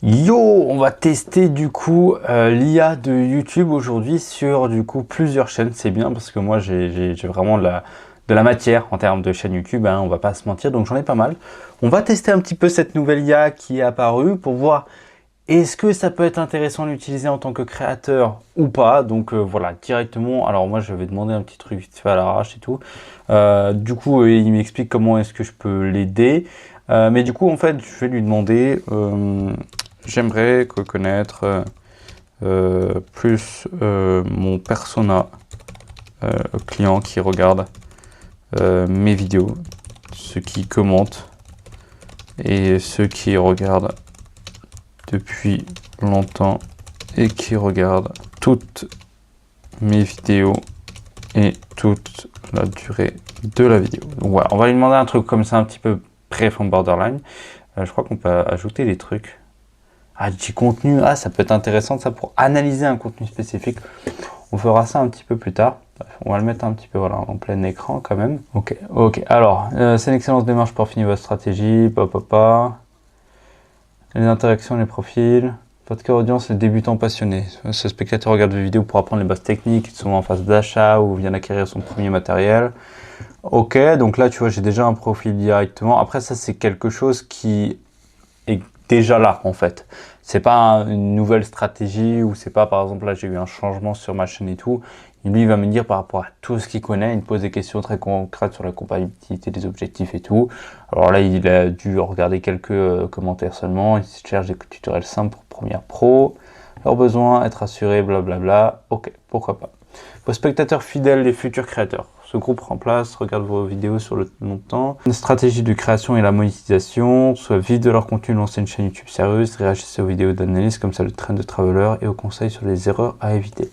Yo, on va tester du coup l'IA de YouTube aujourd'hui sur du coup plusieurs chaînes. C'est bien parce que moi j'ai vraiment de la matière en termes de chaîne YouTube, hein, on va pas se mentir, donc j'en ai pas mal. On va tester un petit peu cette nouvelle IA qui est apparue pour voir est-ce que ça peut être intéressant d'utiliser en tant que créateur ou pas. Donc voilà, directement, alors moi je vais demander un petit truc vite fait à l'arrache et tout. Du coup il m'explique comment est-ce que je peux l'aider. Mais du coup en fait je vais lui demander... J'aimerais connaître plus mon persona client qui regarde mes vidéos, ceux qui commentent et ceux qui regardent depuis longtemps et qui regardent toutes mes vidéos et toute la durée de la vidéo. Donc voilà, on va lui demander un truc comme ça un petit peu pré-from borderline. Je crois qu'on peut ajouter des trucs. Ah, du contenu, ah, ça peut être intéressant ça pour analyser un contenu spécifique. On fera ça un petit peu plus tard. On va le mettre un petit peu voilà, en plein écran quand même. Ok. Alors, c'est une excellente démarche pour finir votre stratégie. Les interactions, les profils. Votre cœur audience, les débutants passionnés. Ce spectateur regarde vos vidéos pour apprendre les bases techniques, souvent en phase d'achat ou vient d'acquérir son premier matériel. Ok, donc là, tu vois, j'ai déjà un profil directement. Après, ça, c'est quelque chose qui est déjà là en fait. C'est pas une nouvelle stratégie ou c'est pas par exemple là j'ai eu un changement sur ma chaîne et tout. Lui il va me dire par rapport à tout ce qu'il connaît, il me pose des questions très concrètes sur la compatibilité des objectifs et tout. Alors là il a dû regarder quelques commentaires seulement, il cherche des tutoriels simples pour Premiere Pro. Leurs besoins, être assuré, blablabla. Ok, pourquoi pas. Vos spectateurs fidèles, les futurs créateurs. Ce groupe remplace, regarde vos vidéos sur le longtemps. Une stratégie de création et la monétisation, soit vivre de leur contenu, lancer une chaîne YouTube sérieuse, réagissez aux vidéos d'analyse comme ça le Trend de Traveler et aux conseils sur les erreurs à éviter.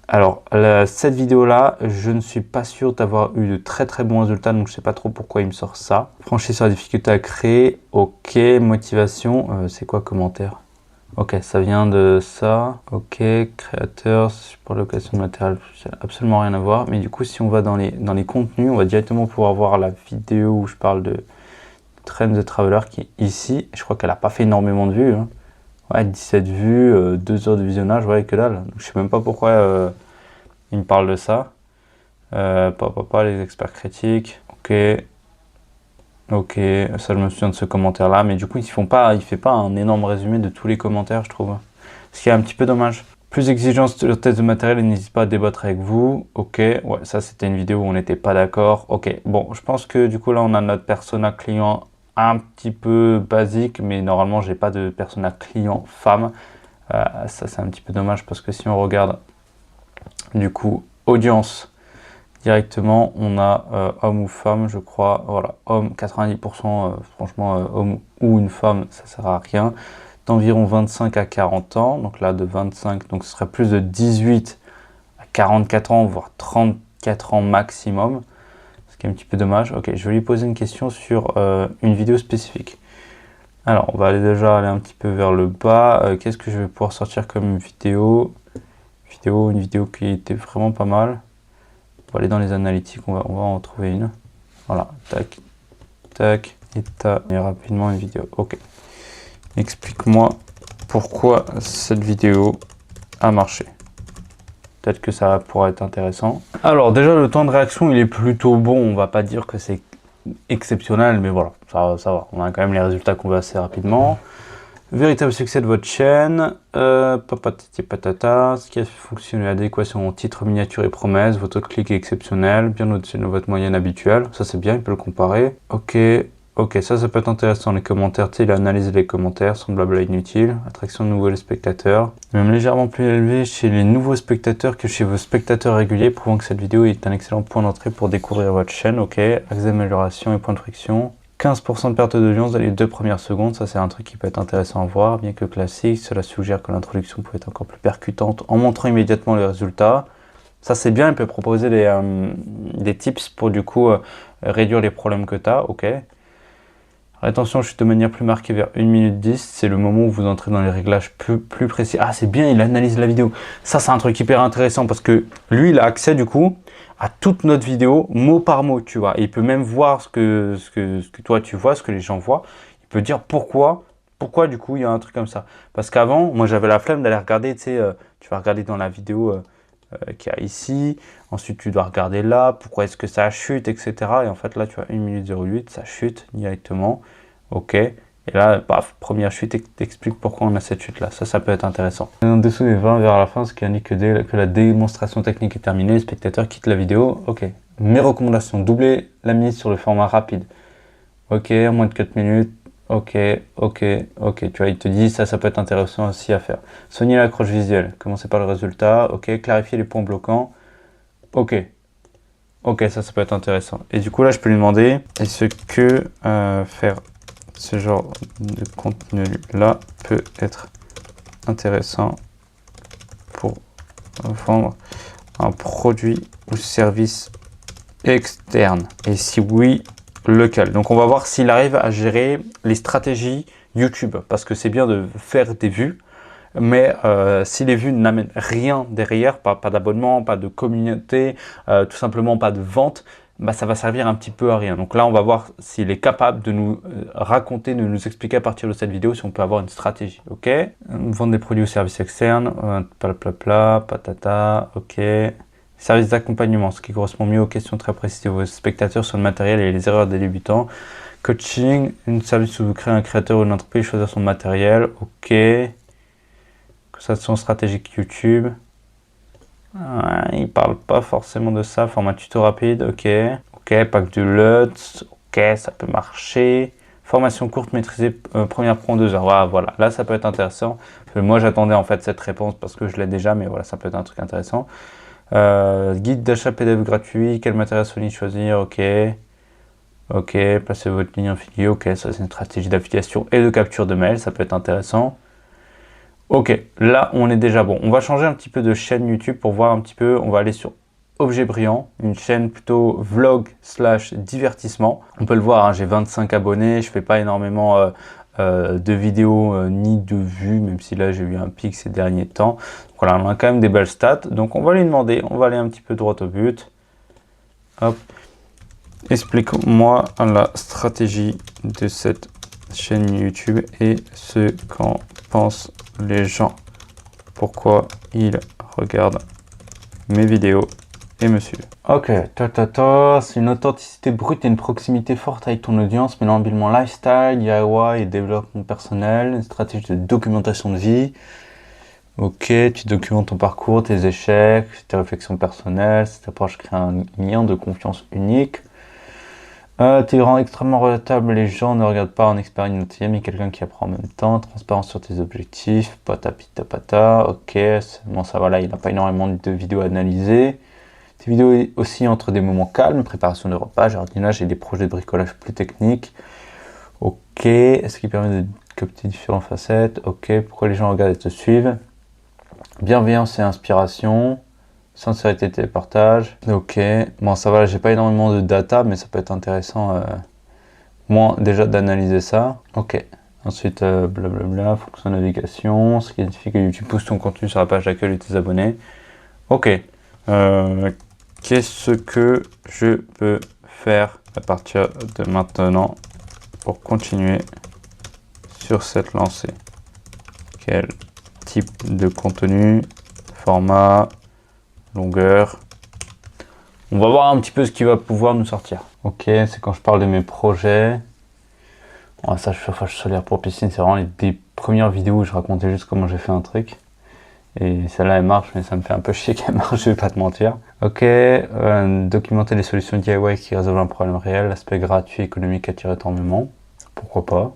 Alors, cette vidéo-là, je ne suis pas sûr d'avoir eu de très bons résultats, donc je ne sais pas trop pourquoi il me sort ça. Franchir sur la difficulté à créer, ok, motivation, c'est quoi commentaire? Ok, ça vient de ça. Ok, créateur, pour location de matériel, ça n'a absolument rien à voir. Mais du coup, si on va dans les contenus, on va directement pouvoir voir la vidéo où je parle de Trend the Traveler qui est ici. Je crois qu'elle n'a pas fait énormément de vues. Hein. Ouais, 17 vues, 2 heures de visionnage, ouais, que dalle. Donc, je sais même pas pourquoi il me parle de ça. Pas les experts critiques. Ok, ça je me souviens de ce commentaire là, mais du coup il fait pas un énorme résumé de tous les commentaires je trouve. Ce qui est un petit peu dommage. Plus exigeant sur le test de matériel et n'hésite pas à débattre avec vous. Ok, ouais, ça c'était une vidéo où on n'était pas d'accord. Ok, bon, je pense que du coup là on a notre persona client un petit peu basique, mais normalement j'ai pas de persona client femme. Ça c'est un petit peu dommage parce que si on regarde du coup audience, directement, on a homme ou femme, je crois. Voilà, homme, 90%, franchement, homme ou une femme, ça sert à rien. D'environ 25 à 40 ans, donc là de 25, donc ce serait plus de 18 à 44 ans, voire 34 ans maximum, ce qui est un petit peu dommage. Ok, je vais lui poser une question sur une vidéo spécifique. Alors, on va déjà aller un petit peu vers le bas. Qu'est-ce que je vais pouvoir sortir comme vidéo? Une vidéo qui était vraiment pas mal. On va aller dans les analytiques, on va en trouver une. Voilà, tac, tac, et rapidement une vidéo. Ok. Explique-moi pourquoi cette vidéo a marché. Peut-être que ça pourrait être intéressant. Alors déjà, le temps de réaction, il est plutôt bon. On va pas dire que c'est exceptionnel, mais voilà, ça va. On a quand même les résultats qu'on veut assez rapidement. Véritable succès de votre chaîne, papatiti patata, ce qui a fonctionné, l'adéquation titre, miniature et promesse, votre clic est exceptionnel, bien au-dessus de votre moyenne habituelle, ça c'est bien, il peut le comparer. Ok, ça peut être intéressant, les commentaires, tu sais, il analyse les commentaires, sans blabla inutile, attraction de nouveaux spectateurs, même légèrement plus élevé chez les nouveaux spectateurs que chez vos spectateurs réguliers, prouvant que cette vidéo est un excellent point d'entrée pour découvrir votre chaîne, ok, axe d'amélioration et point de friction. 15% de perte d'audience dans les 2 premières secondes, ça c'est un truc qui peut être intéressant à voir, bien que classique, cela suggère que l'introduction peut être encore plus percutante en montrant immédiatement les résultats. Ça c'est bien, il peut proposer des tips pour du coup réduire les problèmes que tu as, ok. Attention, chute de manière plus marquée vers 1 minute 10, c'est le moment où vous entrez dans les réglages plus précis. Ah c'est bien, il analyse la vidéo. Ça c'est un truc hyper intéressant parce que lui il a accès du coup à toute notre vidéo, mot par mot, tu vois. Et il peut même voir ce que toi tu vois, ce que les gens voient. Il peut dire pourquoi Pourquoi du coup il y a un truc comme ça? Parce qu'avant, moi j'avais la flemme d'aller regarder, tu sais, tu vas regarder dans la vidéo qu'il y a ici, ensuite tu dois regarder là, pourquoi est-ce que ça chute, etc. Et en fait là tu vois 1 minute 08, ça chute directement, ok. Et là, paf, première chute, et t'expliques pourquoi on a cette chute là, ça peut être intéressant. En dessous des 20 vers la fin, ce qui indique que la démonstration technique est terminée, le spectateur quitte la vidéo, ok. Mes recommandations, doubler la mise sur le format rapide, ok, en moins de 4 minutes. Ok, ok, ok. Tu vois, il te dit ça peut être intéressant aussi à faire. Soigner l'accroche visuelle. Commencer par le résultat. Ok, clarifier les points bloquants. Ok, ok, ça peut être intéressant. Et du coup, là, je peux lui demander est-ce que faire ce genre de contenu-là peut être intéressant pour vendre un produit ou service externe? Et si oui, lequel? Donc on va voir s'il arrive à gérer les stratégies YouTube, parce que c'est bien de faire des vues, mais si les vues n'amènent rien derrière, pas d'abonnement, pas de communauté, tout simplement pas de vente, bah, ça va servir un petit peu à rien. Donc là, on va voir s'il est capable de nous raconter, de nous expliquer à partir de cette vidéo si on peut avoir une stratégie, ok? Vendre des produits ou services externes, patata, ok. Service d'accompagnement, ce qui correspond mieux aux questions très précises de vos spectateurs sur le matériel et les erreurs des débutants. Coaching, une service où vous créez un créateur ou une entreprise, choisir son matériel, ok. Conversation stratégique YouTube. Il parle pas forcément de ça. Format tuto rapide, ok. Ok, pack de LUT, ok, ça peut marcher. Formation courte maîtrisée, première pro en 2 heures. Ah, voilà, là ça peut être intéressant. Moi j'attendais en fait cette réponse parce que je l'ai déjà, mais voilà, ça peut être un truc intéressant. Guide d'achat PDF gratuit, quel matériel Sony choisir, ok. Ok, placez votre ligne affiliée, ok, ça c'est une stratégie d'affiliation et de capture de mail, ça peut être intéressant. Ok, là on est déjà bon. On va changer un petit peu de chaîne YouTube pour voir un petit peu, on va aller sur Objet Brillant, une chaîne plutôt vlog / divertissement. On peut le voir, hein, j'ai 25 abonnés, je fais pas énormément de vidéos ni de vues, même si là j'ai eu un pic ces derniers temps. Donc voilà, on a quand même des belles stats. Donc on va lui demander, on va aller un petit peu droit au but. Hop. Explique-moi la stratégie de cette chaîne YouTube et ce qu'en pensent les gens. Pourquoi ils regardent mes vidéos et me suivent. Ok, c'est une authenticité brute et une proximité forte avec ton audience, mêlant habilement lifestyle, DIY et développement personnel, une stratégie de documentation de vie. Ok, tu documentes ton parcours, tes échecs, tes réflexions personnelles, cette approche crée un lien de confiance unique. Tu rends extrêmement relatable, les gens ne regardent pas un expert inutile, mais quelqu'un qui apprend en même temps, transparence sur tes objectifs, patapita, ok, bon ça va là, il n'a pas énormément de vidéos à analyser. Tes vidéos aussi entre des moments calmes, préparation de repas, jardinage et des projets de bricolage plus techniques. Ok, est-ce qu'il permet de capter différentes facettes? Ok, pourquoi les gens regardent et te suivent? Bienveillance et inspiration. Sincérité de tes partages. Ok, bon ça va, j'ai pas énormément de data, mais ça peut être intéressant, moi déjà d'analyser ça. Ok, ensuite blablabla, fonction navigation, ce qui signifie que YouTube pousse ton contenu sur la page d'accueil de tes abonnés. Ok, qu'est-ce que je peux faire à partir de maintenant pour continuer sur cette lancée? Quel type de contenu, format, longueur? On va voir un petit peu ce qui va pouvoir nous sortir. Ok, c'est quand je parle de mes projets. Ouais, ça, chauffage solaire pour piscine, c'est vraiment des premières vidéos où je racontais juste comment j'ai fait un truc. Et celle-là, elle marche, mais ça me fait un peu chier qu'elle marche, je vais pas te mentir. Ok, documenter les solutions DIY qui résolvent un problème réel, l'aspect gratuit, économique attire énormément. Pourquoi pas.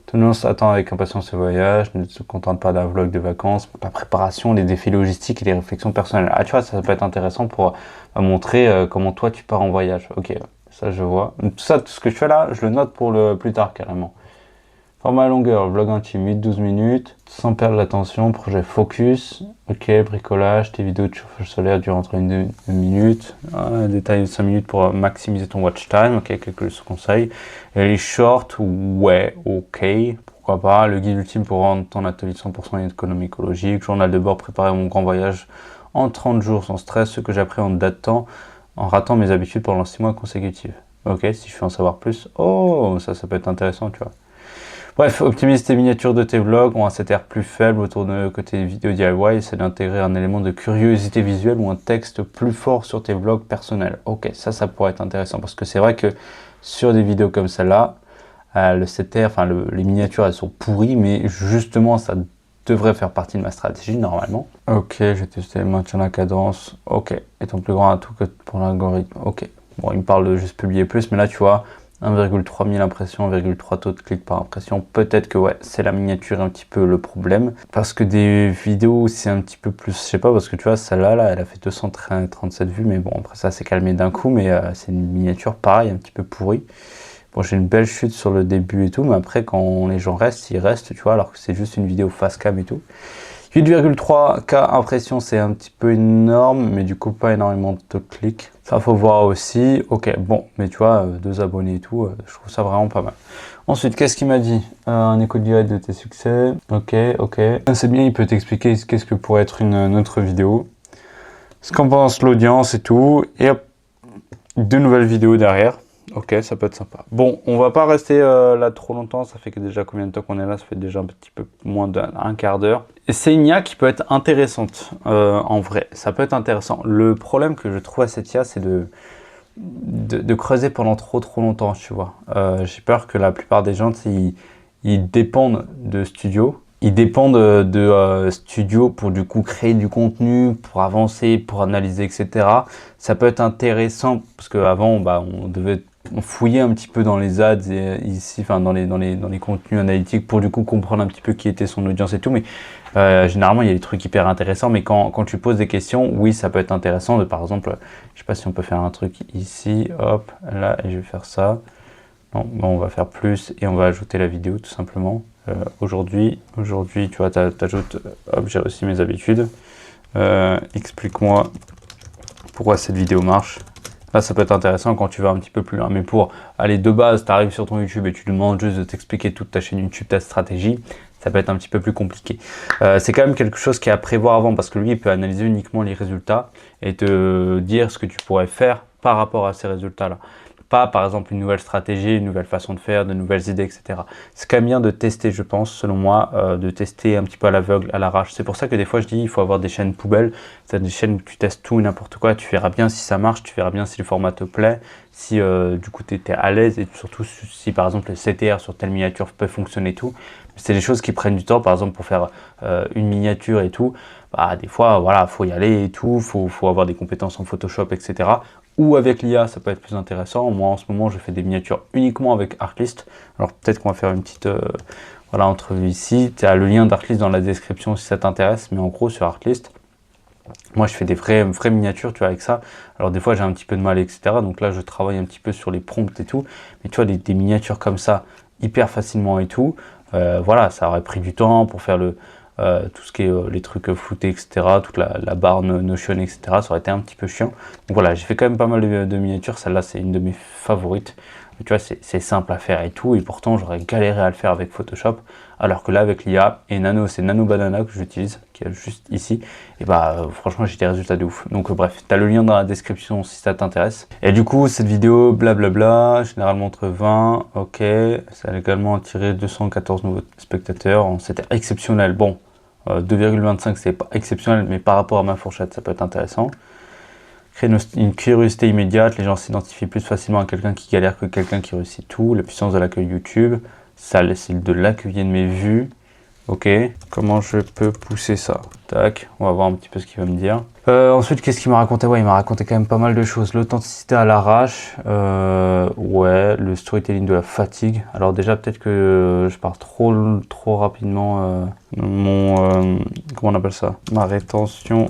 Tout le monde s'attend avec impatience ce voyage, ne se contente pas d'un vlog de vacances, la préparation, les défis logistiques et les réflexions personnelles. Ah tu vois, ça peut être intéressant pour montrer comment toi tu pars en voyage. Ok, ça je vois. Tout ça, tout ce que je fais là, je le note pour le plus tard carrément. Format longueur, vlog intime, 8-12 minutes, sans perdre l'attention, projet focus, ok, bricolage, tes vidéos de chauffage solaire durent entre 1 et 2 minutes, détail de 5 minutes pour maximiser ton watch time, ok, quelques conseils. Et les shorts, ouais, ok, pourquoi pas. Le guide ultime pour rendre ton atelier 100% économie écologique, journal de bord, préparer mon grand voyage en 30 jours sans stress, ce que j'ai appris en ratant mes habitudes pendant 6 mois consécutifs. Ok, si je veux en savoir plus, oh, ça peut être intéressant, tu vois. Bref, optimise tes miniatures de tes vlogs ont un CTR plus faible autour de côté vidéo DIY, c'est d'intégrer un élément de curiosité visuelle ou un texte plus fort sur tes vlogs personnels. Ok, ça pourrait être intéressant parce que c'est vrai que sur des vidéos comme celle-là, le CTR, enfin les miniatures elles sont pourries, mais justement ça devrait faire partie de ma stratégie normalement. Ok, j'ai testé maintien la cadence. Ok, étant plus grand atout que pour l'algorithme. Ok, bon il me parle de juste publier plus, mais là tu vois, 1,3 000 impressions, 1,3 taux de clics par impression. Peut-être que ouais, c'est la miniature un petit peu le problème. Parce que des vidéos, c'est un petit peu plus, je sais pas, parce que tu vois, celle-là, là, elle a fait 237 vues, mais bon, après ça s'est calmé d'un coup, mais c'est une miniature pareil, un petit peu pourrie. Bon, j'ai une belle chute sur le début et tout, mais après, quand les gens restent, ils restent, tu vois, alors que c'est juste une vidéo face cam et tout. 8,3K impressions, c'est un petit peu énorme, mais du coup, pas énormément de clics. Ça, faut voir aussi. Ok, bon, mais tu vois, 2 abonnés et tout, je trouve ça vraiment pas mal. Ensuite, qu'est-ce qu'il m'a dit? Un écho direct de tes succès. Ok. C'est bien, il peut t'expliquer qu'est-ce que pourrait être une autre vidéo. Ce qu'en pense l'audience et tout. Et hop, 2 nouvelles vidéos derrière. Ok, ça peut être sympa. Bon, on va pas rester là trop longtemps. Ça fait que déjà combien de temps qu'on est là? Ça fait déjà un petit peu moins d'un quart d'heure. Et c'est une IA qui peut être intéressante en vrai. Ça peut être intéressant. Le problème que je trouve à cette IA, c'est de creuser pendant trop longtemps, tu vois. J'ai peur que la plupart des gens, ils dépendent de Studio. Ils dépendent de Studio pour du coup créer du contenu, pour avancer, pour analyser, etc. Ça peut être intéressant parce qu'avant, bah, on fouillait un petit peu dans les ads et ici, enfin dans les contenus analytiques pour du coup comprendre un petit peu qui était son audience et tout. Mais généralement, il y a des trucs hyper intéressants. Mais quand tu poses des questions, oui, ça peut être intéressant. Par exemple, je sais pas si on peut faire un truc ici, hop, là, et je vais faire ça. Non, bon, on va faire plus et on va ajouter la vidéo tout simplement. Aujourd'hui, tu vois, t'ajoutes, hop, j'ai reçu mes habitudes. Explique-moi pourquoi cette vidéo marche. Là, ça peut être intéressant quand tu vas un petit peu plus loin. Mais pour aller de base, tu arrives sur ton YouTube et tu lui demandes juste de t'expliquer toute ta chaîne YouTube, ta stratégie, ça peut être un petit peu plus compliqué. C'est quand même quelque chose qui est à prévoir avant parce que lui, il peut analyser uniquement les résultats et te dire ce que tu pourrais faire par rapport à ces résultats-là. Pas, par exemple, une nouvelle stratégie, une nouvelle façon de faire, de nouvelles idées, etc. C'est quand même bien de tester, je pense, selon moi, de tester un petit peu à l'aveugle, à l'arrache. C'est pour ça que des fois, je dis il faut avoir des chaînes poubelles. C'est des chaînes où tu testes tout et n'importe quoi. Tu verras bien si ça marche, tu verras bien si le format te plaît, si du coup tu es à l'aise et surtout si, par exemple, le CTR sur telle miniature peut fonctionner et tout. C'est des choses qui prennent du temps, par exemple, pour faire une miniature et tout. Bah, des fois, voilà, faut y aller et tout, faut avoir des compétences en Photoshop, etc. Ou avec l'IA, ça peut être plus intéressant. Moi, en ce moment, je fais des miniatures uniquement avec Artlist. Alors, peut-être qu'on va faire une petite voilà, entrevue ici. Tu as le lien d'Artlist dans la description si ça t'intéresse. Mais en gros, sur Artlist, moi, je fais des vraies miniatures, tu vois, avec ça. Alors, des fois, j'ai un petit peu de mal, etc. Donc là, je travaille un petit peu sur les prompts et tout. Mais tu vois, des miniatures comme ça, hyper facilement et tout. Voilà, ça aurait pris du temps pour faire tout ce qui est les trucs floutés, etc. Toute la barre Notion, etc. Ça aurait été un petit peu chiant. Donc voilà, j'ai fait quand même pas mal de miniatures. Celle-là, c'est une de mes favorites. Tu vois, c'est simple à faire et tout. Et pourtant, j'aurais galéré à le faire avec Photoshop. Alors que là, avec l'IA et Nano, c'est Nano Banana que j'utilise, qui est juste ici. Et bah, franchement, j'ai des résultats de ouf. Donc bref, tu as le lien dans la description si ça t'intéresse. Et du coup, cette vidéo, blablabla, généralement entre 20, ok. Ça a également attiré 214 nouveaux spectateurs. C'était exceptionnel. Bon, 2,25, c'est pas exceptionnel, mais par rapport à ma fourchette, ça peut être intéressant. Créer une curiosité immédiate, les gens s'identifient plus facilement à quelqu'un qui galère que quelqu'un qui réussit tout. La puissance de l'accueil YouTube, ça c'est de l'accueil de mes vues. Ok, comment je peux pousser ça? Tac, on va voir un petit peu ce qu'il va me dire. Ensuite, qu'est-ce qu'il m'a raconté? Ouais, il m'a raconté quand même pas mal de choses. L'authenticité à l'arrache, ouais, le storytelling de la fatigue. Alors déjà, peut-être que je pars trop rapidement. Comment on appelle ça? Ma rétention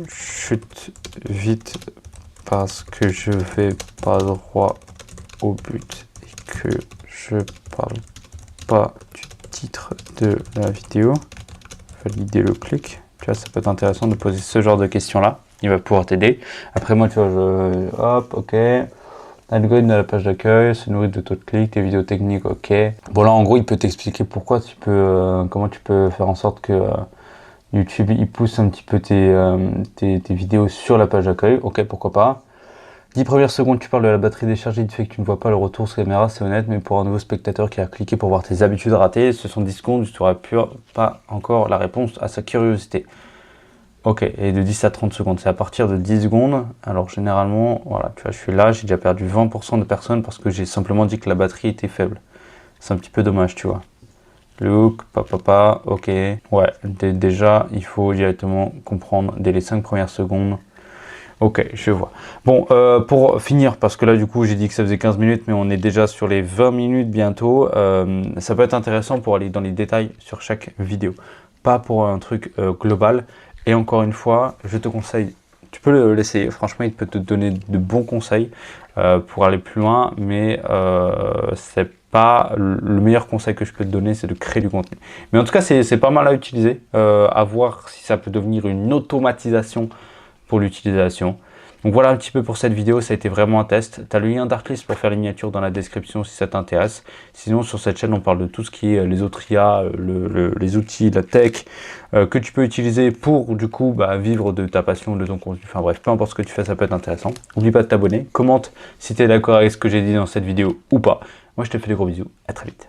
chute vite parce que je vais pas droit au but et que je parle pas du titre de la vidéo. Valider le clic. Tu vois, ça peut être intéressant de poser ce genre de questions là. Il va pouvoir t'aider. Après moi, tu vois, hop, ok. L'algorithme de la page d'accueil se nourrit de taux de clic, tes vidéos techniques, ok. Bon là, en gros, il peut t'expliquer pourquoi comment tu peux faire en sorte que YouTube il pousse un petit peu tes vidéos sur la page d'accueil. Ok, pourquoi pas. 10 premières secondes, tu parles de la batterie déchargée, du fait que tu ne vois pas le retour sur caméra, c'est honnête, mais pour un nouveau spectateur qui a cliqué pour voir tes habitudes ratées, ce sont 10 secondes, tu n'auras pas encore la réponse à sa curiosité. Ok, et de 10 à 30 secondes, c'est à partir de 10 secondes. Alors généralement, voilà, tu vois, je suis là, j'ai déjà perdu 20% de personnes parce que j'ai simplement dit que la batterie était faible. C'est un petit peu dommage, tu vois. Look, papa, ok. Ouais, déjà, il faut directement comprendre dès les 5 premières secondes. Ok, je vois. Bon, pour finir, parce que là, du coup, j'ai dit que ça faisait 15 minutes, mais on est déjà sur les 20 minutes bientôt. Ça peut être intéressant pour aller dans les détails sur chaque vidéo. Pas pour un truc global. Et encore une fois, je te conseille, tu peux l'essayer. Franchement, il peut te donner de bons conseils pour aller plus loin, mais c'est pas le meilleur conseil que je peux te donner, c'est de créer du contenu. Mais en tout cas, c'est pas mal à utiliser, à voir si ça peut devenir une automatisation pour l'utilisation. Donc voilà un petit peu pour cette vidéo, ça a été vraiment un test. Tu as le lien d'Artlist pour faire les miniatures dans la description si ça t'intéresse. Sinon sur cette chaîne on parle de tout ce qui est les autres IA, les outils, la tech que tu peux utiliser pour du coup vivre de ta passion, de ton contenu. Enfin bref, peu importe ce que tu fais, ça peut être intéressant. N'oublie pas de t'abonner, commente si tu es d'accord avec ce que j'ai dit dans cette vidéo ou pas. Moi je te fais des gros bisous, à très vite.